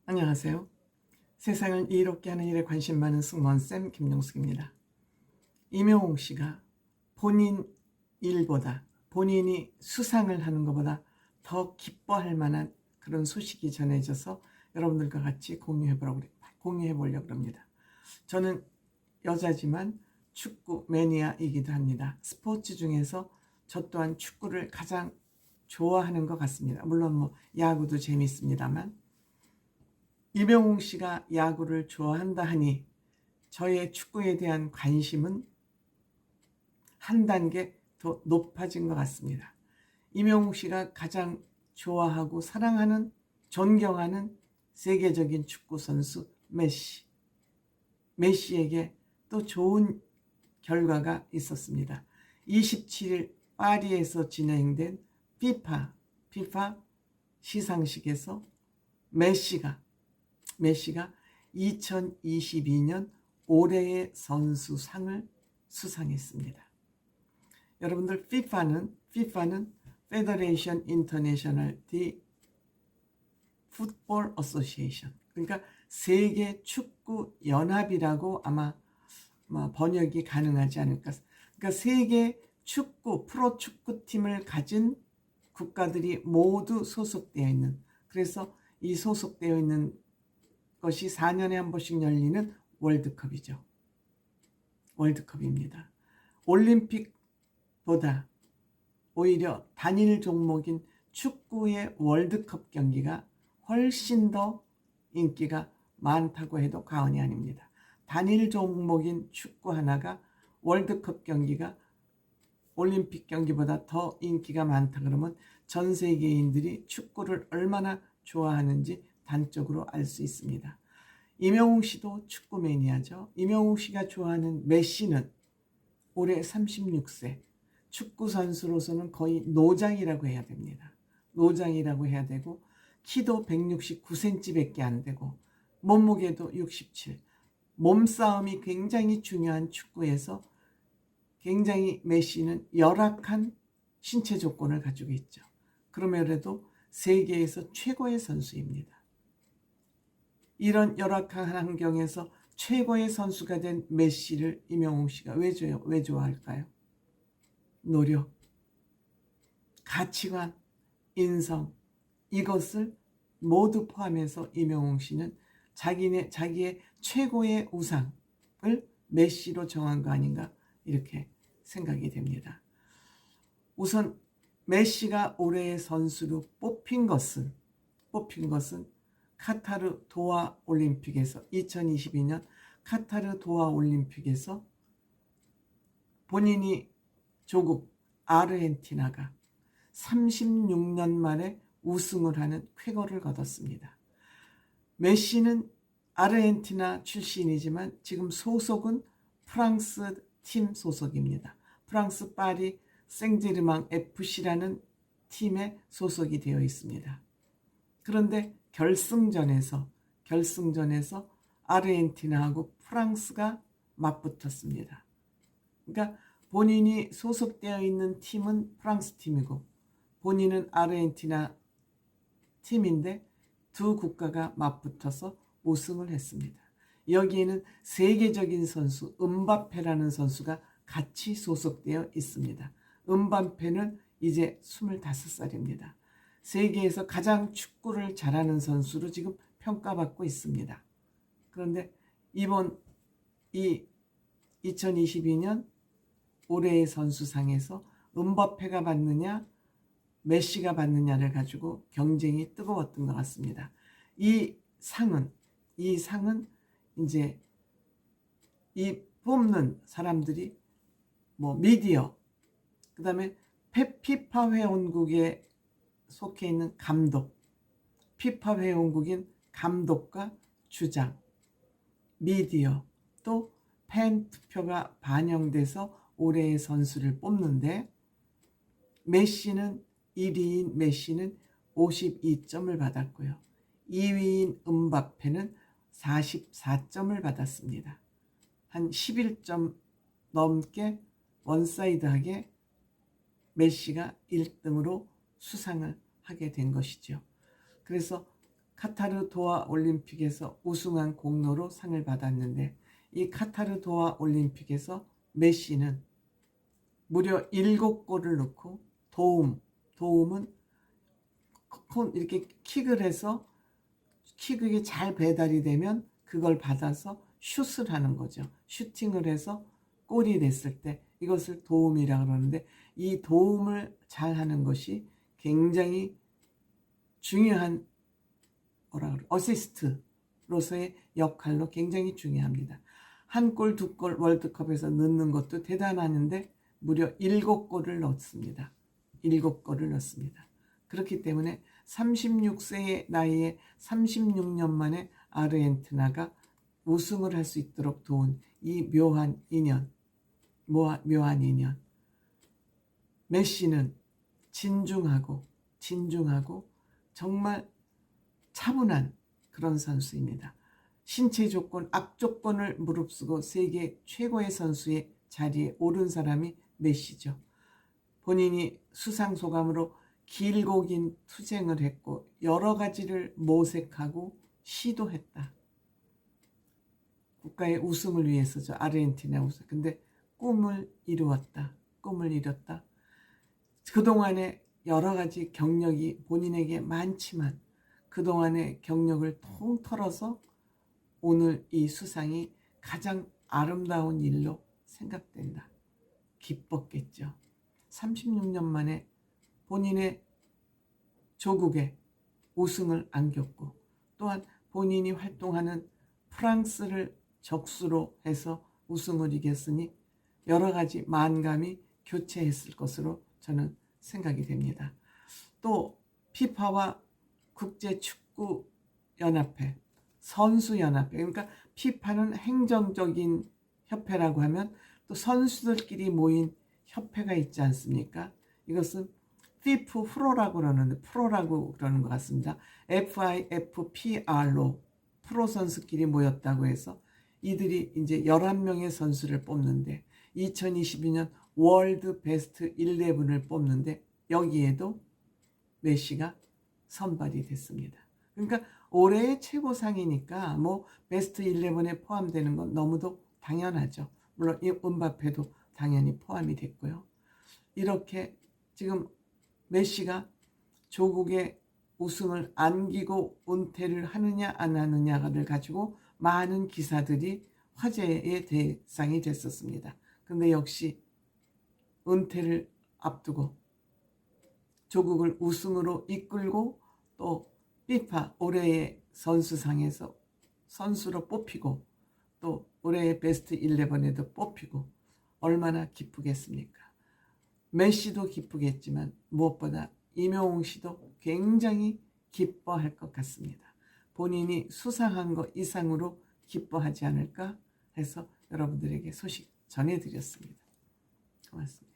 안녕하세요. 세상을 이롭게 하는 일에 관심 많은 승무원쌤 김용숙입니다. 임영웅 씨가 본인 일보다 본인이 수상을 하는 것보다 더 기뻐할 만한 그런 소식이 전해져서 여러분들과 같이 공유해 보려고 합니다. 저는 여자지만 축구 매니아이기도 합니다. 스포츠 중에서 저 또한 축구를 가장 좋아하는 것 같습니다. 물론 야구도 재밌습니다만 임영웅 씨가 야구를 좋아한다 하니 저의 축구에 대한 관심은 한 단계 더 높아진 것 같습니다. 임영웅 씨가 가장 좋아하고 사랑하는, 존경하는 세계적인 축구 선수 메시. 메시에게 또 좋은 결과가 있었습니다. 27일 파리에서 진행된 피파 시상식에서 메시가 2022년 올해의 선수상을 수상했습니다. 여러분들 FIFA는 Federation International de Football Association, 그러니까 세계 축구 연합이라고 아마 번역이 가능하지 않을까. 그러니까 세계 축구 프로 축구팀을 가진 국가들이 모두 소속되어 있는, 그래서 이 소속되어 있는 것이 4년에 한 번씩 열리는 월드컵입니다. 올림픽보다 오히려 단일 종목인 축구의 월드컵 경기가 훨씬 더 인기가 많다고 해도 과언이 아닙니다. 단일 종목인 축구 하나가 월드컵 경기가 올림픽 경기보다 더 인기가 많다 그러면 전 세계인들이 축구를 얼마나 좋아하는지 단적으로 알 수 있습니다. 임영웅 씨도 축구 매니아죠. 임영웅 씨가 좋아하는 메시는 올해 36세, 축구 선수로서는 거의 노장이라고 해야 됩니다. 노장이라고 해야 되고, 키도 169cm밖에 안 되고, 몸무게도 67. 몸싸움이 굉장히 중요한 축구에서 굉장히 메시는 열악한 신체 조건을 가지고 있죠. 그럼에도 세계에서 최고의 선수입니다. 이런 열악한 환경에서 최고의 선수가 된 메시를 임영웅 씨가 왜 좋아할까요? 노력, 가치관, 인성, 이것을 모두 포함해서 임영웅 씨는 자기의 최고의 우상을 메시로 정한 거 아닌가 이렇게 생각이 됩니다. 우선 메시가 올해의 선수로 뽑힌 것은 카타르 도하 올림픽에서 2022년 카타르 도하 올림픽에서 본인이 조국 아르헨티나가 36년 만에 우승을 하는 쾌거를 거뒀습니다. 메시는 아르헨티나 출신이지만 지금 소속은 프랑스 팀 소속입니다. 프랑스 파리 생제르맹 FC라는 팀에 소속이 되어 있습니다. 그런데 결승전에서 아르헨티나하고 프랑스가 맞붙었습니다. 그러니까 본인이 소속되어 있는 팀은 프랑스 팀이고 본인은 아르헨티나 팀인데 두 국가가 맞붙어서 우승을 했습니다. 여기에는 세계적인 선수 음바페라는 선수가 같이 소속되어 있습니다. 음바페는 이제 25살입니다. 세계에서 가장 축구를 잘하는 선수로 지금 평가받고 있습니다. 그런데 이번 2022년 올해의 선수상에서 음바페가 받느냐 메시가 받느냐를 가지고 경쟁이 뜨거웠던 것 같습니다. 이 상은 이제 이 뽑는 사람들이 미디어, 그 다음에 피파 회원국에 속해 있는 감독, 피파 회원국인 감독과 주장, 미디어, 또 팬 투표가 반영돼서 올해의 선수를 뽑는데 1위인 메시는 52점을 받았고요. 2위인 음바페는 44점을 받았습니다. 한 11점 넘게 원사이드하게 메시가 1등으로 수상을 하게 된 것이죠. 그래서 카타르 도하 올림픽에서 우승한 공로로 상을 받았는데, 이 카타르 도하 올림픽에서 메시는 무려 7골을 넣고, 도움은 이렇게 킥을 해서 킥이 잘 배달이 되면 그걸 받아서 슛을 하는 거죠. 슈팅을 해서 골이 됐을 때 이것을 도움이라고 그러는데, 이 도움을 잘 하는 것이 굉장히 중요한 어시스트로서의 역할로 굉장히 중요합니다. 한 골, 두 골 월드컵에서 넣는 것도 대단하는데 무려 7골을 넣습니다. 7골을 넣습니다. 그렇기 때문에 36세의 나이에 36년 만에 아르헨티나가 우승을 할 수 있도록 도운 이 묘한 인연. 메시는 진중하고 정말 차분한 그런 선수입니다. 신체 조건, 악조건을 무릅쓰고 세계 최고의 선수의 자리에 오른 사람이 메시죠. 본인이 수상소감으로 길고 긴 투쟁을 했고 여러 가지를 모색하고 시도했다. 국가의 우승을 위해서죠. 아르헨티나 우승. 근데 꿈을 이뤘다. 그동안에 여러 가지 경력이 본인에게 많지만 그동안의 경력을 통틀어서 오늘 이 수상이 가장 아름다운 일로 생각된다. 기뻤겠죠. 36년 만에 본인의 조국에 우승을 안겼고, 또한 본인이 활동하는 프랑스를 적수로 해서 우승을 이겼으니 여러 가지 만감이 교체했을 것으로 저는 생각이 됩니다. 또 피파와 국제축구연합회, 선수연합회, 그러니까 피파는 행정적인 협회라고 하면 또 선수들끼리 모인 협회가 있지 않습니까? 이것은 프로라고 그러는 것 같습니다. FIFPR로 프로 선수끼리 모였다고 해서 이들이 이제 11명의 선수를 뽑는데 2022년 월드 베스트 11을 뽑는데 여기에도 메시가 선발이 됐습니다. 그러니까 올해의 최고상이니까 뭐 베스트 11에 포함되는 건 너무도 당연하죠. 물론 이 음바페도 당연히 포함이 됐고요. 이렇게 지금 메시가 조국의 우승을 안기고 은퇴를 하느냐 안 하느냐를 가지고 많은 기사들이 화제의 대상이 됐었습니다. 근데 역시 은퇴를 앞두고 조국을 우승으로 이끌고 또 피파 올해의 선수상에서 선수로 뽑히고 또 올해의 베스트 11에도 뽑히고 얼마나 기쁘겠습니까? 메시도 기쁘겠지만 무엇보다 임영웅 씨도 굉장히 기뻐할 것 같습니다. 본인이 수상한 것 이상으로 기뻐하지 않을까 해서 여러분들에게 소식 전해드렸습니다. 고맙습니다.